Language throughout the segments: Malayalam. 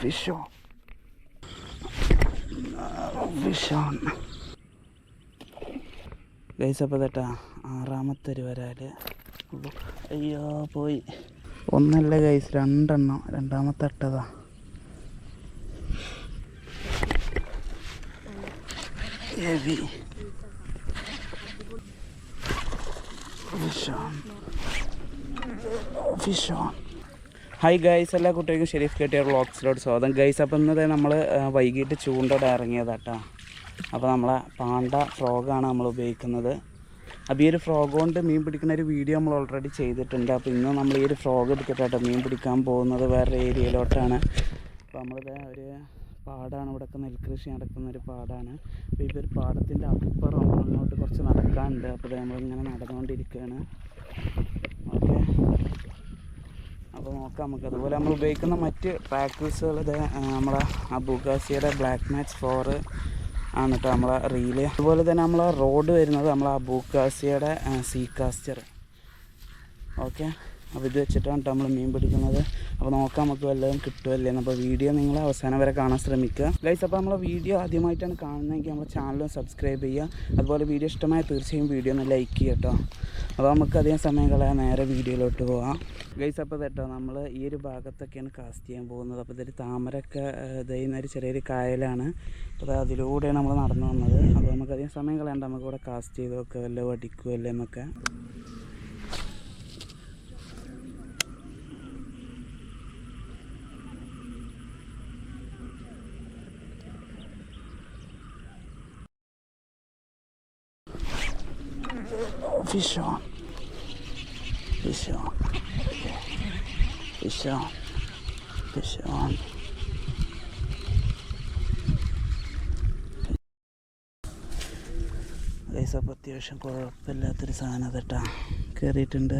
fish on. Fish on. Guys അപ്പോൾ കേട്ടാ 6ാമത്തെ ഒരു വരാല്. അയ്യോ പോയി. ഒന്നല്ല ഗൈസ്, 2 എണ്ണം. 2ാമത്തെ ഇട്ടതാ. Heavy fish on. Fish on. Hi guys, എല്ലാ കുട്ടികൾക്കും ഷെരീഫ് KTR വ്ളോഗ്സിലോട്ട് സ്വാഗതം. ഗൈസ് അപ്പോൾ ഇന്നത്തെ നമ്മൾ വൈകിട്ട് ചൂണ്ടോടെ ഇറങ്ങിയതാട്ടോ. അപ്പോൾ നമ്മളെ പാണ്ട ഫ്രോഗാണ് നമ്മൾ ഉപയോഗിക്കുന്നത്. അപ്പോൾ ഈ ഒരു ഫ്രോഗ് കൊണ്ട് മീൻ പിടിക്കുന്ന ഒരു വീഡിയോ നമ്മൾ ഓൾറെഡി ചെയ്തിട്ടുണ്ട്. അപ്പോൾ ഇന്ന് നമ്മൾ ഈ ഒരു ഫ്രോഗ് എടുത്തിട്ടാട്ടോ മീൻ പിടിക്കാൻ പോകുന്നത് വേറെ ഏരിയയിലോട്ടാണ്. അപ്പോൾ നമ്മളിത് ഒരു പാടാണ്, ഇവിടെയൊക്കെ നെൽകൃഷി നടക്കുന്നൊരു പാടാണ്. അപ്പോൾ ഈ ഒരു പാടത്തിൻ്റെ അപ്പുറം അങ്ങോട്ട് കുറച്ച് നടക്കാനുണ്ട്. അപ്പോൾ നമ്മളിങ്ങനെ നടന്നുകൊണ്ടിരിക്കുകയാണ്. ഓക്കെ, അപ്പോൾ നോക്കാം നമുക്ക്. അതുപോലെ നമ്മൾ ഉപയോഗിക്കുന്ന മറ്റ് ട്രാക്കേഴ്സുകൾ ഇത് നമ്മളെ അബൂഗാസിയുടെ ബ്ലാക്ക് മാച്ച് 4 ആണ് കേട്ടോ നമ്മളെ റീല്. അതുപോലെ തന്നെ നമ്മളെ റോഡ് വരുന്നത് നമ്മളെ അബൂഗാസിയുടെ സീകാസ്റ്റർ. ഓക്കെ, അപ്പോൾ ഇത് വെച്ചിട്ടാണ് കേട്ടോ നമ്മൾ മീൻ പിടിക്കുന്നത്. അപ്പോൾ നോക്കാം നമുക്ക് വല്ലതും കിട്ടുമല്ലേ. അപ്പോൾ വീഡിയോ നിങ്ങൾ അവസാനം വരെ കാണാൻ ശ്രമിക്കുക ഗൈസ്. അപ്പോൾ നമ്മളെ വീഡിയോ ആദ്യമായിട്ടാണ് കാണുന്നതെങ്കിൽ നമ്മളെ ചാനലും സബ്സ്ക്രൈബ് ചെയ്യുക. അതുപോലെ വീഡിയോ ഇഷ്ടമായ തീർച്ചയായും വീഡിയോ ഒന്ന് ലൈക്ക് ചെയ്യുക കേട്ടോ. അപ്പോൾ നമുക്ക് അധികം സമയം കളയാൻ നേരെ വീഡിയോയിലോട്ട് പോകാം ഗൈസ്. അപ്പോൾ കേട്ടോ നമ്മൾ ഈ ഒരു ഭാഗത്തൊക്കെയാണ് കാസ്റ്റ് ചെയ്യാൻ പോകുന്നത്. അപ്പോൾ ഇതൊരു താമരയൊക്കെ ഇതയുന്നൊരു ചെറിയൊരു കായലാണ്. അപ്പോൾ അതിലൂടെയാണ് നമ്മൾ നടന്നു വന്നത്. അപ്പോൾ നമുക്ക് അധികം സമയം കളയാണ്ട് നമുക്ക് ഇവിടെ കാസ്റ്റ് ചെയ്ത് നോക്കുക, വല്ല അടിക്കുമല്ലേ എന്നൊക്കെ. Fish on. Fish on. Fish on. Fish on. Guys അപ്പോൾ അത്യാവശ്യം കുഴപ്പമില്ലാത്തൊരു സാധനം കേട്ടോ കയറിയിട്ടുണ്ട്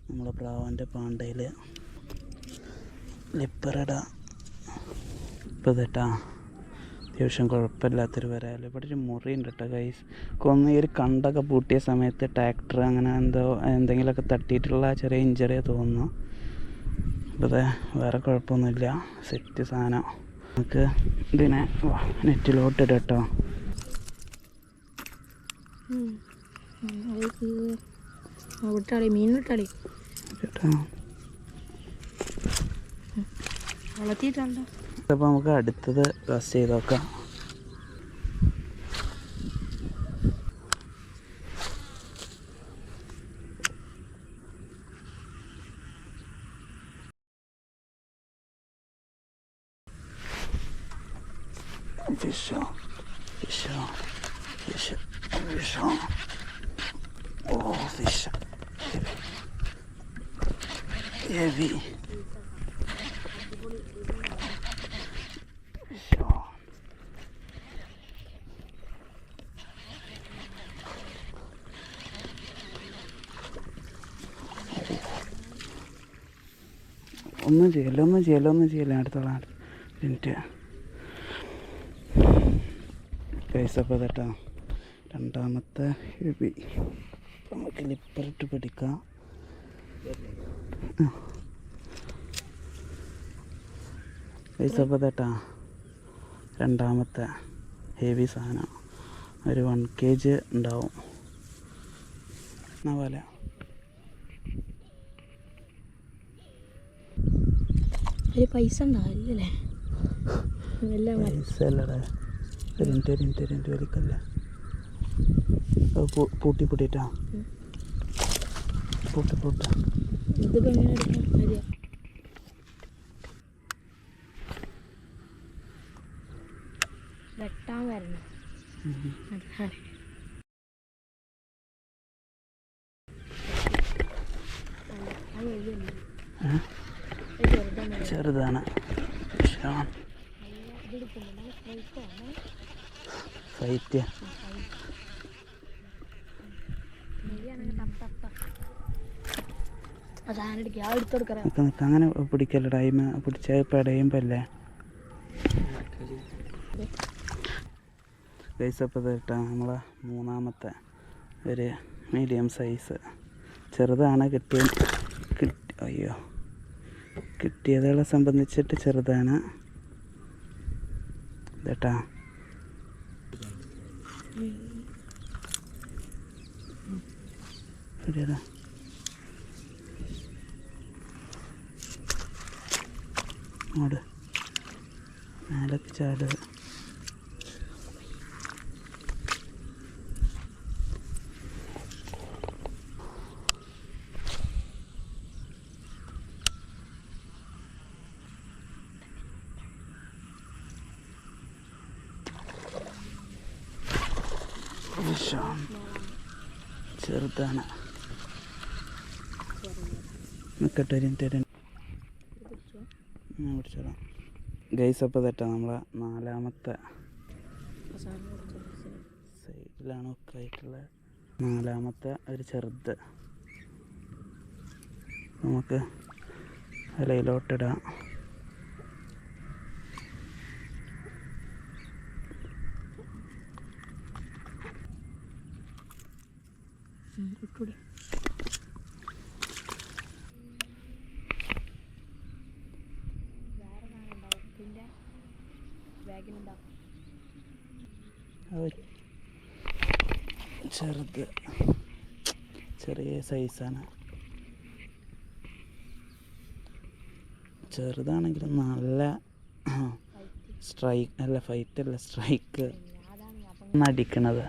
നമ്മളെ പ്രാവൻ്റെ പാണ്ടയിൽ. ലിപ്പറട ഇപ്പോൾ കേട്ടോ അത്യാവശ്യം കുഴപ്പമില്ലാത്തൊരു വരാല്. ഇവിടെ ഒരു മുറിയുണ്ട് കേട്ടോ ഗൈസ്. കൊന്ന് ഈ ഒരു കണ്ടൊക്കെ പൂട്ടിയ സമയത്ത് ട്രാക്ടർ അങ്ങനെ എന്തെങ്കിലുമൊക്കെ തട്ടിയിട്ടുള്ള ചെറിയ ഇഞ്ചറിയെ തോന്നുന്നു. അപ്പോൾ വേറെ കുഴപ്പമൊന്നുമില്ല, സെറ്റ് സാധനം. നമുക്ക് ഇതിനെ നെറ്റിലോട്ട് ഇടാം കേട്ടോ. അപ്പോൾ നമുക്ക് അടുത്തത് കാസ്റ്റ് ചെയ്ത് നോക്കാം. Fish on. Fish on. Fish on. Fish on. Oh, fish. Heavy. ഒന്നും ചെയ്യല്ല അടുത്തോളാം മിനിറ്റ് ഗൈസ്. അപ്പോൾ കേട്ടോ 2ാമത്തെ ഹെവി. നമുക്ക് ലിപ്പറിട്ട് പിടിക്കാം. ഗൈസ് അപ്പോൾ കേട്ടോ 2ാമത്തെ ഹെവി സാധനം ഒരു 1 kg ഉണ്ടാവും. എന്നാ പോലെ പൈസ ഉണ്ടാവില്ലേ? പൈസ അല്ലടേ, രണ്ട് വലിക്കല്ല. പൂട്ടിട്ടാ പൂട്ട വെട്ടാൻ വരണം. ചെറുതാണ്. ഫൈറ്റ് അങ്ങനെ പിടിക്കല്ല. ടൈം പിടിച്ച പടയുമ്പോൾ അല്ലേ ഗൈസ്. അപ്പോൾ കേട്ടോ നമ്മളെ 3ാമത്തെ ഒരു മീഡിയം സൈസ് ചെറുതാണ്. കിട്ടിയതുകളെ സംബന്ധിച്ചിട്ട് ചെറുതാണ്. ഇതേട്ടാ ശരിയടാ. അങ്ങോട്ട് മേലക്ക് ചാട്. ചെറുതാണ്. നിൽക്കട്ടെ ഒരു മിനിറ്റ് ഞാൻ പിടിച്ചോളാം. ഗൈസ് അപ്പോൾ തെറ്റാ നമ്മളെ 4ാമത്തെ സൈഡിലാണ് ഒക്കെ ആയിട്ടുള്ള 4ാമത്തെ ഒരു ചെറുത് നമുക്ക് ഇലയിലോട്ടിടാം. ചെറുത് ചെറിയ സൈസാണ്. ചെറുതാണെങ്കിലും നല്ല സ്ട്രൈക്ക് അല്ല, ഫൈറ്റ് അല്ല, സ്ട്രൈക്ക് അടിക്കണത്.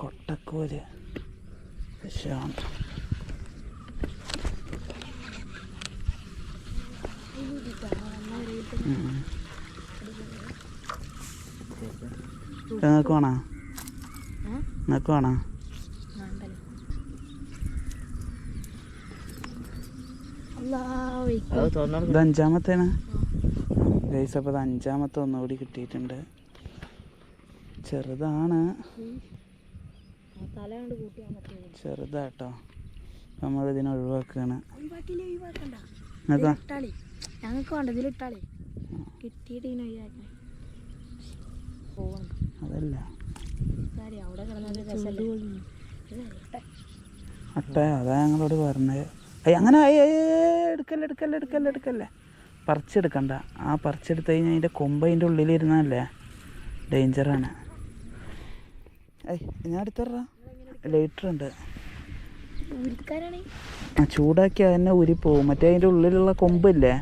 കൊട്ടക്കോല് ഫിഷാണ്. നിങ്ങൾക്ക് വേണോ? നിങ്ങൾക്ക് വേണോ? ഇത് 5ാമത്തേണ് ഗൈസ്. അപ്പോൾ ഇത് 5ാമത്തെ ഒന്നുകൂടി കിട്ടിയിട്ടുണ്ട്. ചെറുതാണ്, ചെറുതാട്ടോ. നമ്മൾ ഇതിനെ ഒഴിവാക്കുകയാണ്. ഞങ്ങൾക്ക് വേണ്ട ഇതിലിട്ടാളേ കിട്ടിയിട്ട് ഇങ്ങനെ ഒഴിവാക്കാൻ അതല്ല അവിടെ കിടന്നത് അട്ട. അതാ ഞങ്ങളോട് പറഞ്ഞത്. അങ്ങനെ എടുക്കല്ലേ എടുക്കല്ലേ എടുക്കല്ലേ എടുക്കല്ലേ. പറിച്ചെടുക്കണ്ട. ആ പറിച്ചെടുത്ത് കഴിഞ്ഞാൽ അതിൻ്റെ കൊമ്പ് അതിൻ്റെ ഉള്ളിലിരുന്നല്ലേ ഡേഞ്ചറാണ്. ഞാൻ എടുത്തറാ. ലൈറ്റർ ഉണ്ട്. ആ ചൂടാക്കി അതന്നെ ഊരിപ്പോവും. മറ്റേ അതിൻ്റെ ഉള്ളിലുള്ള കൊമ്പില്ലേ,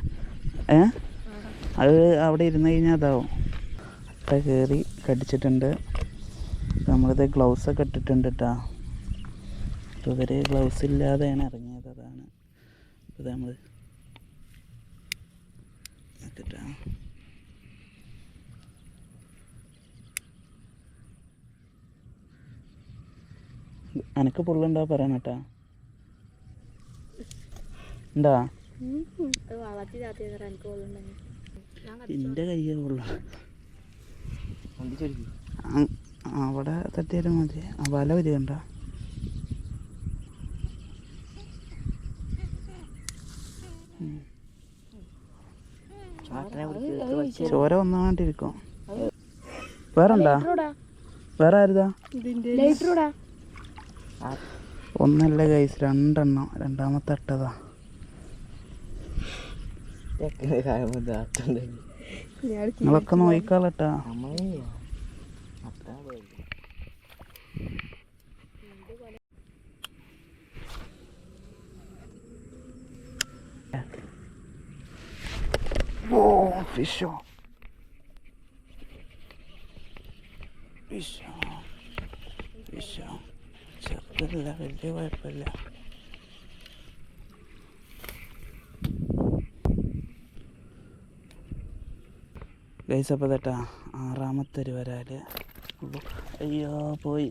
അത് അവിടെ ഇരുന്ന് കഴിഞ്ഞാൽ അതാവും. അട്ട കയറി കടിച്ചിട്ടുണ്ട്. നമ്മളിത് ഗ്ലൗസൊക്കെ ഇട്ടിട്ടുണ്ട് കേട്ടോ. അപ്പോൾ ഇവർ ഗ്ലൗസ് ഇല്ലാതെയാണ് ഇറങ്ങിയത്. അതാണ് ഇത് നമ്മൾ നോക്കിട്ടാ. എനിക്ക് പുള്ളുണ്ടാ പറയണം കേട്ടാ. ഉണ്ടാ എൻ്റെ കയ്യേ ഉള്ളു. അവിടെ തട്ടിയാലും മതി. ആ വല വരികണ്ട. ചോര വന്നാണ്ടിരിക്കും. വേറെ ഉണ്ടാ? വേറെ ആരുതാ? ഒന്നല്ല ഗൈസ്, 2 എണ്ണം. 2ാമത്തെ അട്ടതാ. നിങ്ങളൊക്കെ നോക്കിക്കാളട്ടാ. ഫിഷോ ഫിഷോ ഫിഷോ. ചെറുതല്ല, വലിയ കുഴപ്പമില്ല. ഗൈസ് അപ്പോൾ തട്ടാ 6ാമത്തെ ഒരു വരാല്. അയ്യോ പോയി.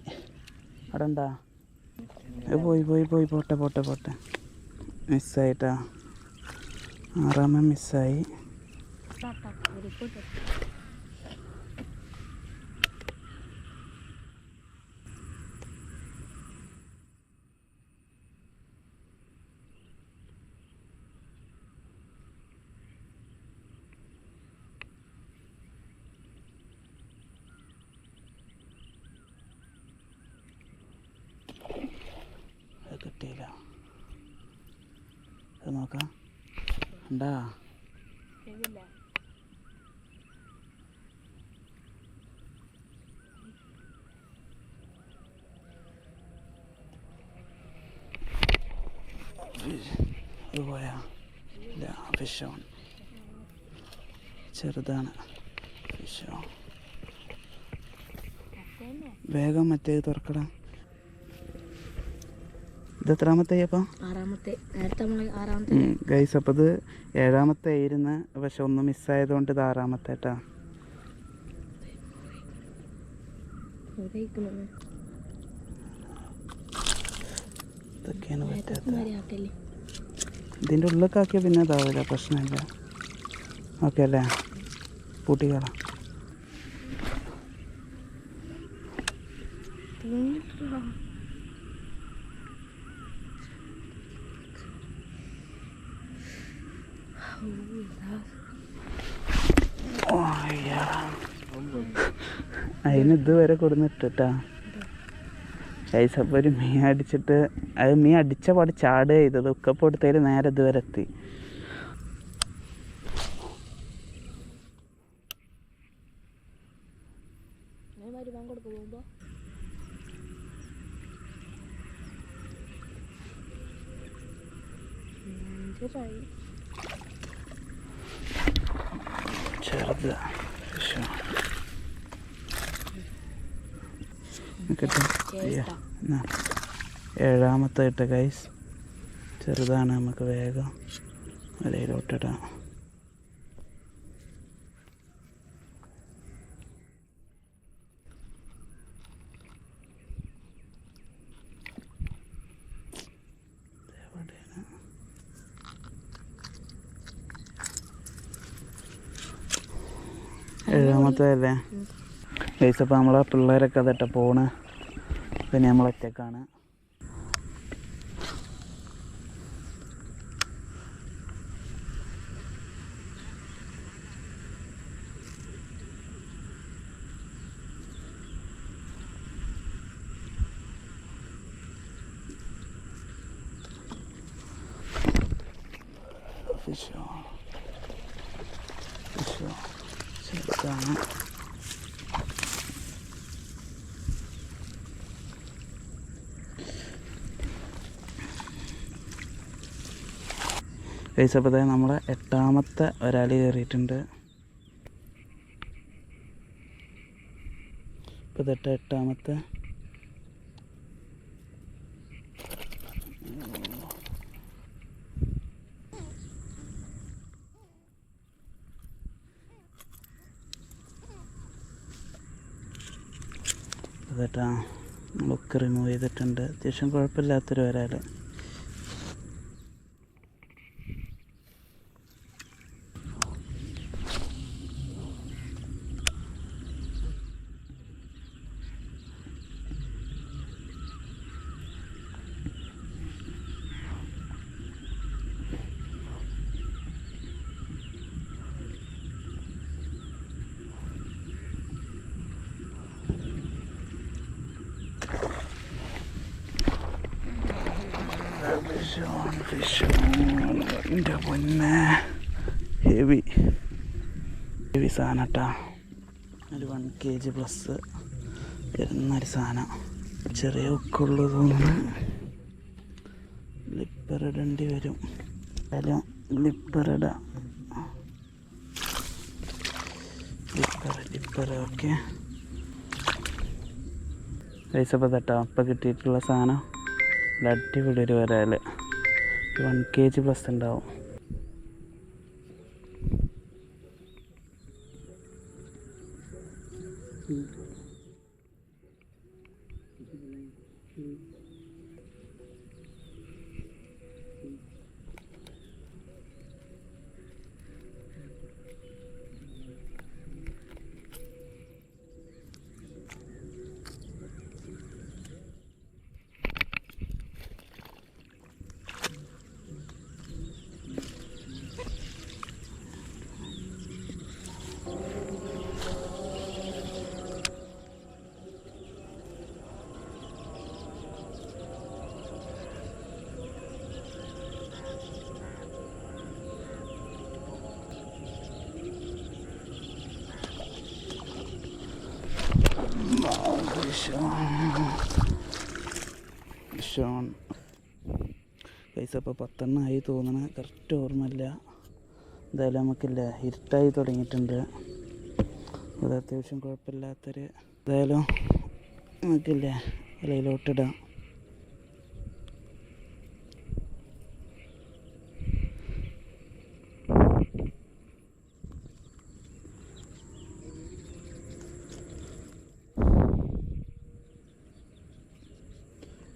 അവിടെ ഉണ്ടാ? പോയി പോയി പോയി. പോട്ടെ പോട്ടെ പോട്ടെ. മിസ്സായിട്ടാ. 6ാമൻ മിസ്സായി. ഇപ്പം നോക്കാം ഉണ്ടാ ഇത് പോയാ ഇല്ല ഫിഷ് ഓൺ ചെറുതാണ് ഫിഷ് ഓൺ വേഗം മറ്റേ തുറക്കടാ ഇത് എത്രാമത്തെ അപ്പം ആറാമത്തെ നേരത്തെ നമ്മൾ ആറാമത്തെ ഗൈസ് അപ്പോൾ ഇത് 7ാമത്തെ ആയിരുന്നു പക്ഷെ ഒന്ന് മിസ്സായതുകൊണ്ട് ഇത് 6ാമത്തെ കേട്ടാ ഇതൊക്കെയാണ് പറ്റാത്തത് ഇതിൻ്റെ ഉള്ളിലൊക്കെ ആക്കിയാൽ പിന്നെ ഇതാവില്ല പ്രശ്നമില്ല ഓക്കെ അല്ലേ പൂട്ടിക്കളാം അതിന് ഇതുവരെ കൊടുന്നിട്ടാ ഗൈസ് അപ്പോൾ ഒരു മീൻ അടിച്ചിട്ട് അത് മീൻ അടിച്ച പാട് ചാടുക ചെയ്തത് ഉക്കപ്പ് കൊടുത്തതിൽ നേരെ ഇതുവരെ എത്തി ചെറുത് കിട്ടും 7ാമത്തെ ഇട്ട ഗൈസ് ചെറുതാണ് നമുക്ക് വേഗം വലയിലോട്ടിടാം ഏഴാമത്തെ അല്ലേ ഗൈസ് അപ്പോൾ നമ്മളെ പിള്ളേരൊക്കെ അതിട്ട് പോണ് പിന്നെ നമ്മൾ ഒറ്റക്കാണ് ഫിഷോ ചെറുതാണ് ഗൈസ് അപ്പോൾ നമ്മളെ 8ാമത്തെ ഒരാൾ കയറിയിട്ടുണ്ട് ഇപ്പോൾ 8ാമത്തെ അതേട്ടാ നമ്മളൊക്കെ റിമൂവ് ചെയ്തിട്ടുണ്ട് അത്യാവശ്യം കുഴപ്പമില്ലാത്തൊരു വരാൽ എൻ്റെ പൊന്നെ ഹെവി സാധനം കേട്ടോ ഒരു 1 kg പ്ലസ് വരുന്നൊരു സാധനം ചെറിയ ഉക്കുള്ളു തോന്നുന്നു ലിപ്പർ ഇടേണ്ടി വരും കാര്യം ലിപ്പർ ഇടാം ലിപ്പർ ഓക്കെ പൈസ ഇപ്പോൾ തട്ടോ അപ്പം കിട്ടിയിട്ടുള്ള സാധനം അടിപൊളി ഒരു വരാൽ 1 kg പ്ലസ് ഉണ്ടാവും ഷോൺ പൈസ ഇപ്പോൾ 10 ആയി തോന്നണ, കറക്റ്റ് ഓർമ്മയില്ല. എന്തായാലും നമുക്കില്ല ഇരുട്ടായി തുടങ്ങിയിട്ടുണ്ട്. അത് അത്യാവശ്യം കുഴപ്പമില്ലാത്തൊരു, എന്തായാലും നമുക്കില്ല ഇലയിലോട്ടിടാം.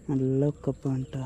നല്ല ഉക്കപ്പാണ് കേട്ടോ.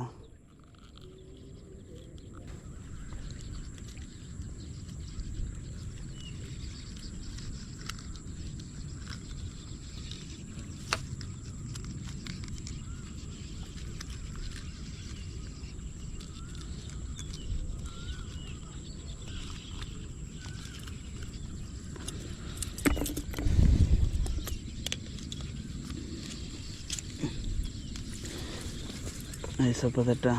ഐസപ്പോൾ തെറ്റാ.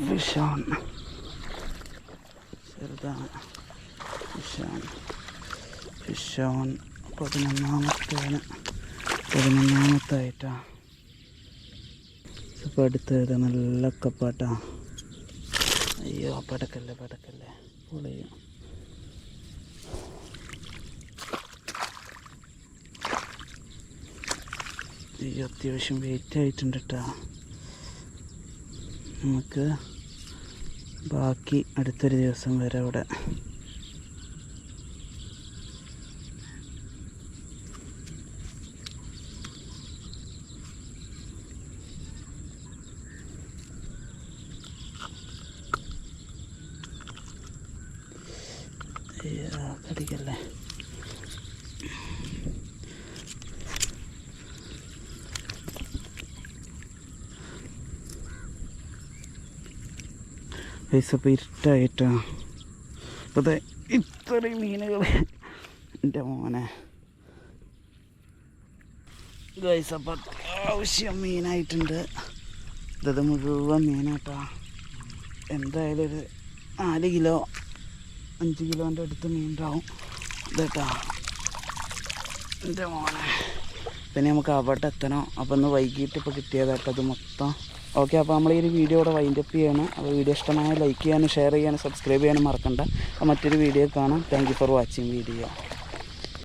ഫിഷോൺ ചെറുതാണ്. ഫിഷോൺ 11ാമത്തായിട്ടാണ്. ഇപ്പോൾ അടുത്തത് നല്ല കപ്പാട്ടാ. അയ്യോ പടക്കല്ലേ പൊളിയും. അയ്യോ അത്യാവശ്യം വെയിറ്റ് ആയിട്ടുണ്ട് കേട്ടോ. നമുക്ക് ബാക്കി അടുത്തൊരു ദിവസം വരെ അവിടെ. കടിക്കല്ലേ. പൈസ ഇപ്പോൾ ഇരുട്ടായിട്ടാ. അപ്പോൾ അതെ ഇത്രയും മീനുകൾ എൻ്റെ മോനെ ഗൈസ്. അപ്പോൾ അത്യാവശ്യം മീനായിട്ടുണ്ട്. ഇത് മുഴുവൻ മീനാട്ടാ. എന്തായാലും ഒരു 4 കിലോ 5 കിലോൻ്റെ അടുത്ത് മീൻ ഉണ്ടാവും ഇതേട്ടാ എൻ്റെ മോനെ. പിന്നെ നമുക്ക് അവിടെ എത്തണം. അപ്പോൾ ഒന്ന് വൈകിട്ട് ഇപ്പോൾ കിട്ടിയതാട്ടോ അത് മൊത്തം. ഓക്കെ, അപ്പോൾ നമ്മൾ ഈ ഒരു വീഡിയോ ഇവിടെ വൈൻഡപ്പ് ചെയ്യണം. അപ്പോൾ വീഡിയോ ഇഷ്ടമായ ലൈക്ക് ചെയ്യാനും ഷെയർ ചെയ്യാനും സബ്സ്ക്രൈബ് ചെയ്യാനും മറക്കണ്ട. അപ്പോൾ മറ്റൊരു വീഡിയോ കാണാം. Thank you for watching video.